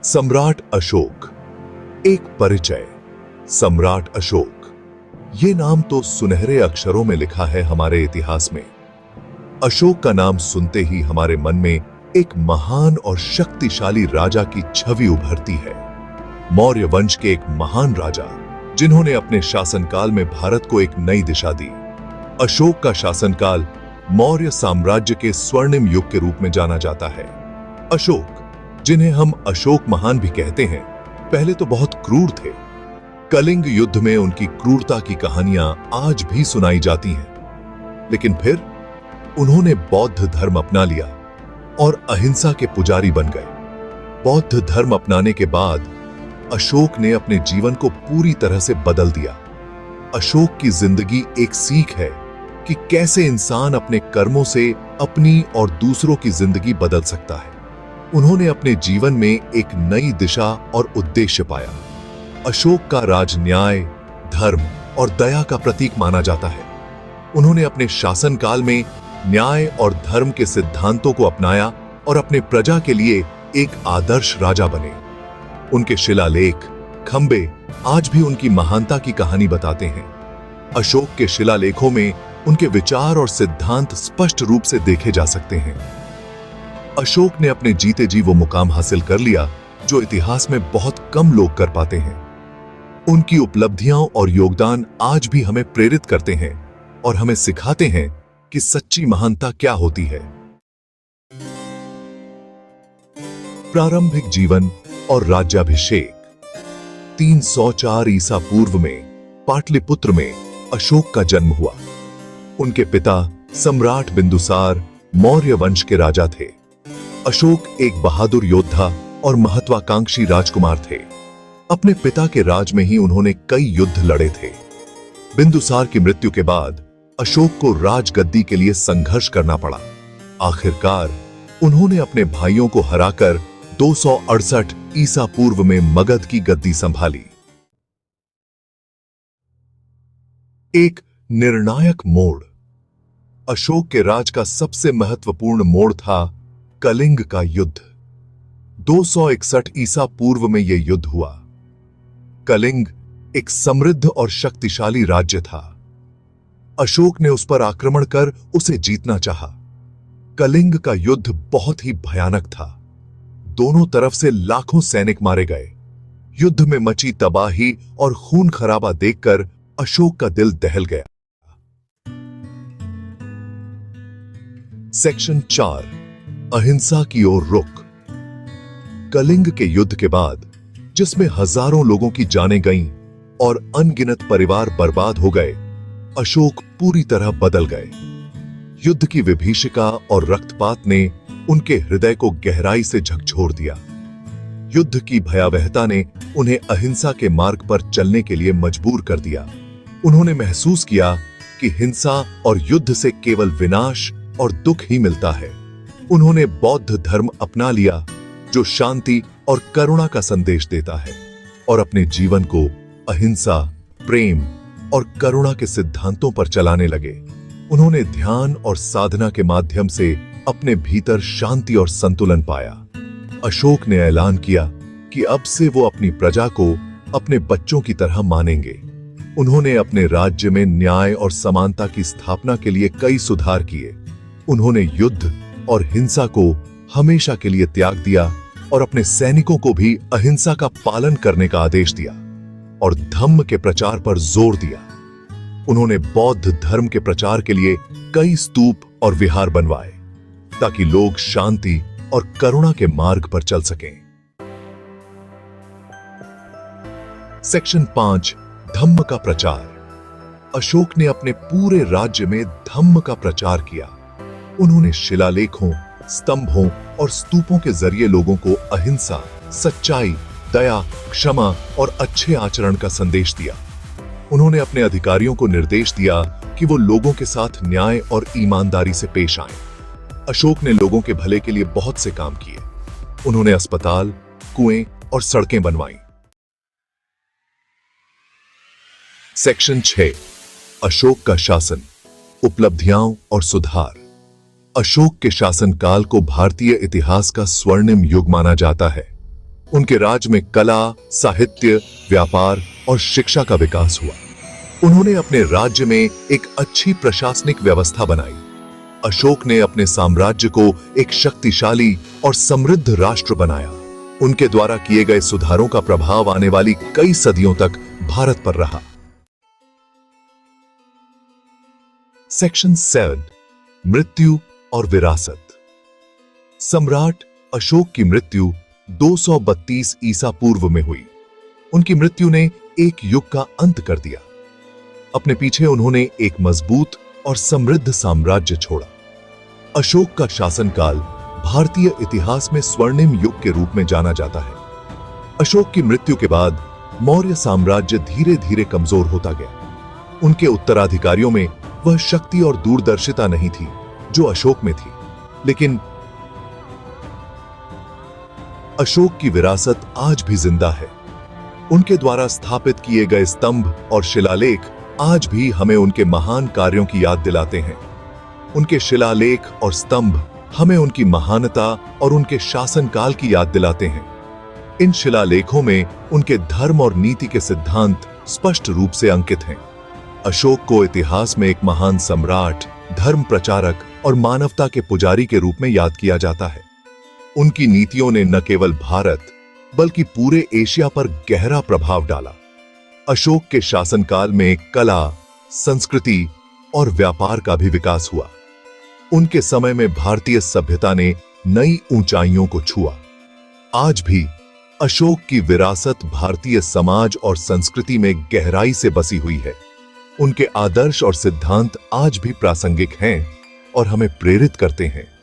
सम्राट अशोक। एक परिचय। सम्राट अशोक, ये नाम तो सुनहरे अक्षरों में लिखा है हमारे इतिहास में। अशोक का नाम सुनते ही हमारे मन में एक महान और शक्तिशाली राजा की छवि उभरती है। मौर्य वंश के एक महान राजा, जिन्होंने अपने शासनकाल में भारत को एक नई दिशा दी। अशोक का शासनकाल मौर्य साम्राज्य के स्वर्णिम युग के रूप में जाना जाता है। अशोक, जिन्हें हम अशोक महान भी कहते हैं, पहले तो बहुत क्रूर थे। कलिंग युद्ध में उनकी क्रूरता की कहानियां आज भी सुनाई जाती हैं। लेकिन फिर उन्होंने बौद्ध धर्म अपना लिया और अहिंसा के पुजारी बन गए। बौद्ध धर्म अपनाने के बाद अशोक ने अपने जीवन को पूरी तरह से बदल दिया। अशोक की जिंदगी एक सीख है कि कैसे इंसान अपने कर्मों से अपनी और दूसरों की जिंदगी बदल सकता है। उन्होंने अपने जीवन में एक नई दिशा और उद्देश्य पाया। अशोक का राज न्याय, धर्म और दया का प्रतीक माना जाता है। उन्होंने अपने शासनकाल में न्याय और धर्म के सिद्धांतों को अपनाया और अपने प्रजा के लिए एक आदर्श राजा बने। उनके शिलालेख, खंबे आज भी उनकी महानता की कहानी बताते हैं। अशोक के शिलालेखों में उनके विचार और सिद्धांत स्पष्ट रूप से देखे जा सकते हैं। अशोक ने अपने जीते जी वो मुकाम हासिल कर लिया जो इतिहास में बहुत कम लोग कर पाते हैं। उनकी उपलब्धियां और योगदान आज भी हमें प्रेरित करते हैं और हमें सिखाते हैं कि सच्ची महानता क्या होती है। प्रारंभिक जीवन और राज्याभिषेक। 304 ईसा पूर्व में पाटलिपुत्र में अशोक का जन्म हुआ। उनके पिता सम्राट बिंदुसार मौर्य वंश के राजा थे। अशोक एक बहादुर योद्धा और महत्वाकांक्षी राजकुमार थे। अपने पिता के राज में ही उन्होंने कई युद्ध लड़े थे। बिंदुसार की मृत्यु के बाद अशोक को राजगद्दी के लिए संघर्ष करना पड़ा। आखिरकार उन्होंने अपने भाइयों को हराकर 268 ईसा पूर्व में मगध की गद्दी संभाली। एक निर्णायक मोड़। अशोक के राज का सबसे महत्वपूर्ण मोड़ था कलिंग का युद्ध। 261 ईसा पूर्व में यह युद्ध हुआ। कलिंग एक समृद्ध और शक्तिशाली राज्य था। अशोक ने उस पर आक्रमण कर उसे जीतना चाहा। कलिंग का युद्ध बहुत ही भयानक था। दोनों तरफ से लाखों सैनिक मारे गए। युद्ध में मची तबाही और खून खराबा देखकर अशोक का दिल दहल गया। सेक्शन 4, अहिंसा की ओर रुख। कलिंग के युद्ध के बाद, जिसमें हजारों लोगों की जानें गईं और अनगिनत परिवार बर्बाद हो गए, अशोक पूरी तरह बदल गए। युद्ध की विभीषिका और रक्तपात ने उनके हृदय को गहराई से झकझोर दिया। युद्ध की भयावहता ने उन्हें अहिंसा के मार्ग पर चलने के लिए मजबूर कर दिया। उन्होंने महसूस किया कि हिंसा और युद्ध से केवल विनाश और दुख ही मिलता है। उन्होंने बौद्ध धर्म अपना लिया, जो शांति और करुणा का संदेश देता है, और अपने जीवन को अहिंसा, प्रेम और करुणा के सिद्धांतों पर चलाने लगे। उन्होंने ध्यान और साधना के माध्यम से अपने भीतर शांति और संतुलन पाया। अशोक ने ऐलान किया कि अब से वो अपनी प्रजा को अपने बच्चों की तरह मानेंगे। उन्होंने अपने राज्य में न्याय और समानता की स्थापना के लिए कई सुधार किए। उन्होंने युद्ध और हिंसा को हमेशा के लिए त्याग दिया और अपने सैनिकों को भी अहिंसा का पालन करने का आदेश दिया और धम्म के प्रचार पर जोर दिया। उन्होंने बौद्ध धर्म के प्रचार के लिए कई स्तूप और विहार बनवाए ताकि लोग शांति और करुणा के मार्ग पर चल सकें। सेक्शन 5, धम्म का प्रचार। अशोक ने अपने पूरे राज्य में धम्म का प्रचार किया। उन्होंने शिलालेखों, स्तंभों और स्तूपों के जरिए लोगों को अहिंसा, सच्चाई, दया, क्षमा और अच्छे आचरण का संदेश दिया। उन्होंने अपने अधिकारियों को निर्देश दिया कि वो लोगों के साथ न्याय और ईमानदारी से पेश आएं। अशोक ने लोगों के भले के लिए बहुत से काम किए। उन्होंने अस्पताल, कुएं और सड़कें बनवाईं। सेक्शन 6, अशोक का शासन, उपलब्धियां और सुधार। अशोक के शासनकाल को भारतीय इतिहास का स्वर्णिम युग माना जाता है। उनके राज में कला, साहित्य, व्यापार और शिक्षा का विकास हुआ। उन्होंने अपने राज्य में एक अच्छी प्रशासनिक व्यवस्था बनाई। अशोक ने अपने साम्राज्य को एक शक्तिशाली और समृद्ध राष्ट्र बनाया। उनके द्वारा किए गए सुधारों का प्रभाव आने वाली कई सदियों तक भारत पर रहा। सेक्शन 7, मृत्यु और विरासत। सम्राट अशोक की मृत्यु 232 ईसा पूर्व में हुई। उनकी मृत्यु ने एक युग का अंत कर दिया। अपने पीछे उन्होंने एक मजबूत और समृद्ध साम्राज्य छोड़ा। अशोक का शासनकाल भारतीय इतिहास में स्वर्णिम युग के रूप में जाना जाता है। अशोक की मृत्यु के बाद मौर्य साम्राज्य धीरे धीरे कमजोर होता गया। उनके उत्तराधिकारियों में वह शक्ति और दूरदर्शिता नहीं थी जो अशोक में थी, लेकिन अशोक की विरासत आज भी जिंदा है। उनके द्वारा स्थापित किए गए स्तंभ और शिलालेख आज भी हमें उनके महान कार्यों की याद दिलाते हैं। उनके शिलालेख और स्तंभ हमें उनकी महानता और उनके शासनकाल की याद दिलाते हैं। इन शिलालेखों में उनके धर्म और नीति के सिद्धांत स्पष्ट रूप से अंकित हैं। अशोक को इतिहास में एक महान सम्राट, धर्म प्रचारक और मानवता के पुजारी के रूप में याद किया जाता है। उनकी नीतियों ने न केवल भारत बल्कि पूरे एशिया पर गहरा प्रभाव डाला। अशोक के शासनकाल में कला, संस्कृति और व्यापार का भी विकास हुआ। उनके समय में भारतीय सभ्यता ने नई ऊंचाइयों को छुआ। आज भी अशोक की विरासत भारतीय समाज और संस्कृति में गहराई से बसी हुई है। उनके आदर्श और सिद्धांत आज भी प्रासंगिक हैं और हमें प्रेरित करते हैं।